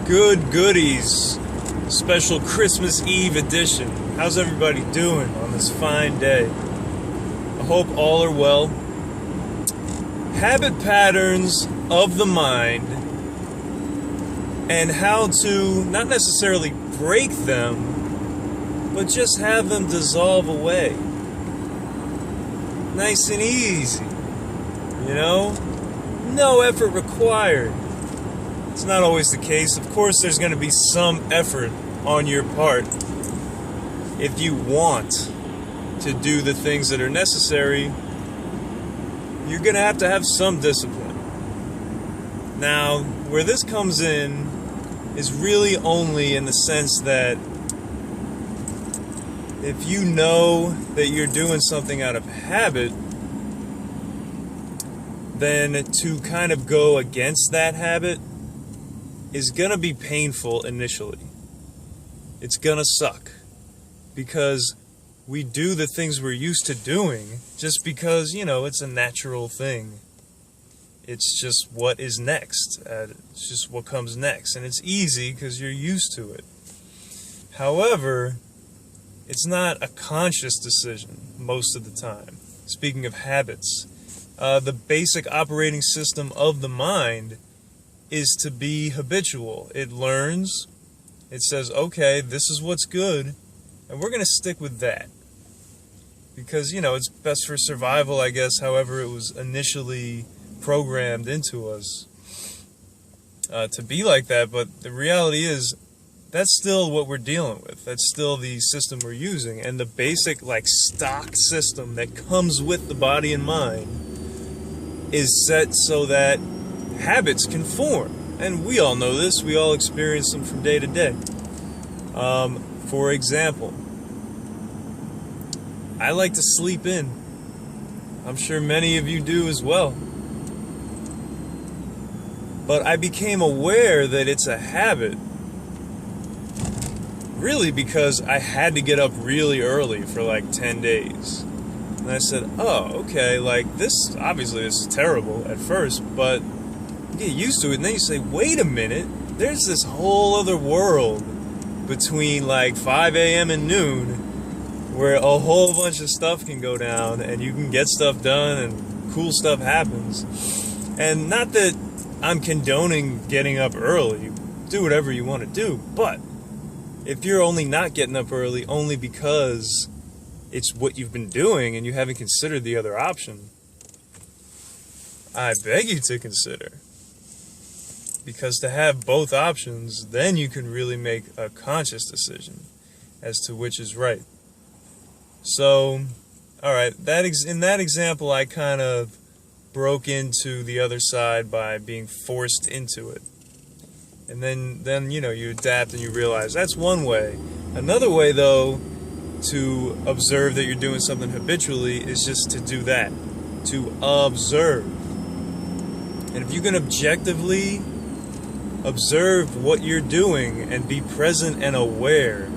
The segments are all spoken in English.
Good goodies, special Christmas Eve edition. How's everybody doing on this fine day? I hope all are well. Habit patterns of the mind and how to not necessarily break them, but just have them dissolve away. Nice and easy, you know? No effort required. It's not always the case. Of course, there's going to be some effort on your part if you want to do the things that are necessary. You're going to have some discipline. Now, where this comes in is really only in the sense that if you know that you're doing something out of habit, then to kind of go against that habit is going to be painful initially. It's going to suck because we do the things we're used to doing just because, you know, it's a natural thing. It's just what is next. It's just what comes next. And it's easy because you're used to it. However, it's not a conscious decision most of the time. Speaking of habits, the basic operating system of the mind is to be habitual. It learns, it says, okay, this is what's good, and we're going to stick with that. Because, you know, it's best for survival, I guess, however it was initially programmed into us to be like that. But the reality is, that's still what we're dealing with. That's still the system we're using. And the basic, like, stock system that comes with the body and mind is set so that habits can form, and we all know this. We all experience them from day to day. For example, I like to sleep in. I'm sure many of you do as well. But I became aware that it's a habit really because I had to get up really early for like 10 days. And I said, oh, okay, like this is terrible at first, but get used to it, and then you say, wait a minute, there's this whole other world between like 5 a.m. and noon where a whole bunch of stuff can go down and you can get stuff done and cool stuff happens. And not that I'm condoning getting up early, do whatever you want to do, but if you're only not getting up early only because it's what you've been doing and you haven't considered the other option, I beg you to consider. Because to have both options, then you can really make a conscious decision as to which is right. So, alright, in that example, I kind of broke into the other side by being forced into it. And then you know, you adapt and you realize that's one way. Another way, though, to observe that you're doing something habitually is just to do that. To observe. And if you can objectively observe what you're doing and be present and aware,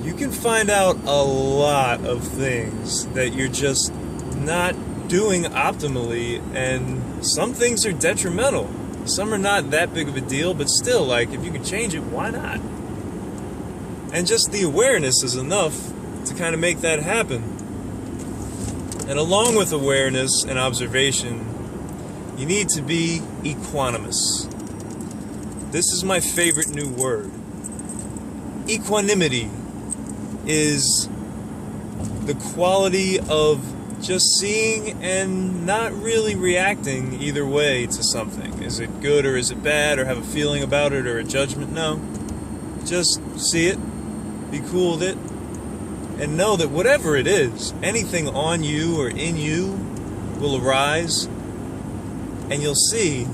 you can find out a lot of things that you're just not doing optimally, and some things are detrimental. Some are not that big of a deal, but still, like, if you can change it, why not? And just the awareness is enough to kind of make that happen. And along with awareness and observation, you need to be equanimous. This is my favorite new word. Equanimity is the quality of just seeing and not really reacting either way to something. Is it good or is it bad, or have a feeling about it or a judgment? No. Just see it, be cool with it, and know that whatever it is, anything on you or in you will arise, and you'll see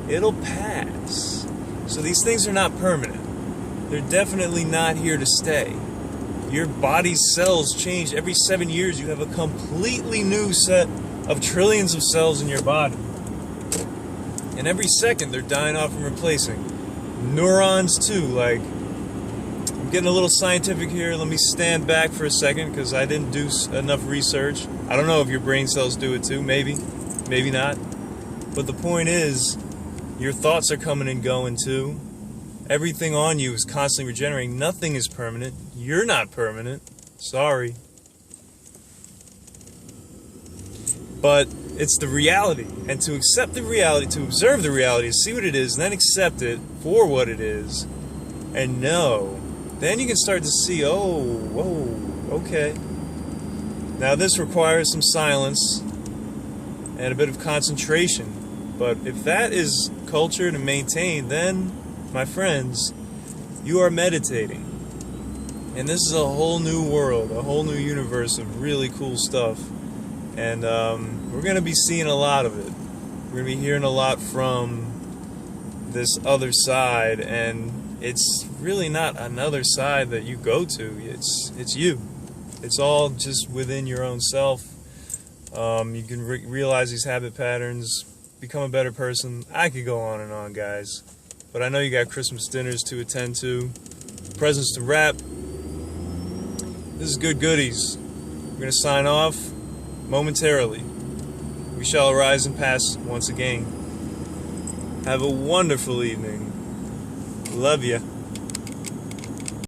it'll pass. So these things are not permanent. They're definitely not here to stay. Your body's cells change. Every 7 years you have a completely new set of trillions of cells in your body. And every second they're dying off and replacing. Neurons too. Like, I'm getting a little scientific here. Let me stand back for a second because I didn't do enough research. I don't know if your brain cells do it too. Maybe. Maybe not. But the point is, Your thoughts are coming and going too. Everything on you is constantly regenerating. Nothing is permanent. You're not permanent. Sorry. But it's the reality. And to accept the reality, to observe the reality, to see what it is, and then accept it for what it is, and know, then you can start to see, oh, whoa, okay. Now this requires some silence and a bit of concentration. But if that is cultured and maintained, then, my friends, you are meditating. And this is a whole new world, a whole new universe of really cool stuff. And we're going to be seeing a lot of it. We're going to be hearing a lot from this other side, and it's really not another side that you go to. It's you. It's all just within your own self. You can realize these habit patterns, become a better person. I could go on and on, guys. But I know you got Christmas dinners to attend to, presents to wrap. This is Good Goodies. We're going to sign off momentarily. We shall arise and pass once again. Have a wonderful evening. Love ya.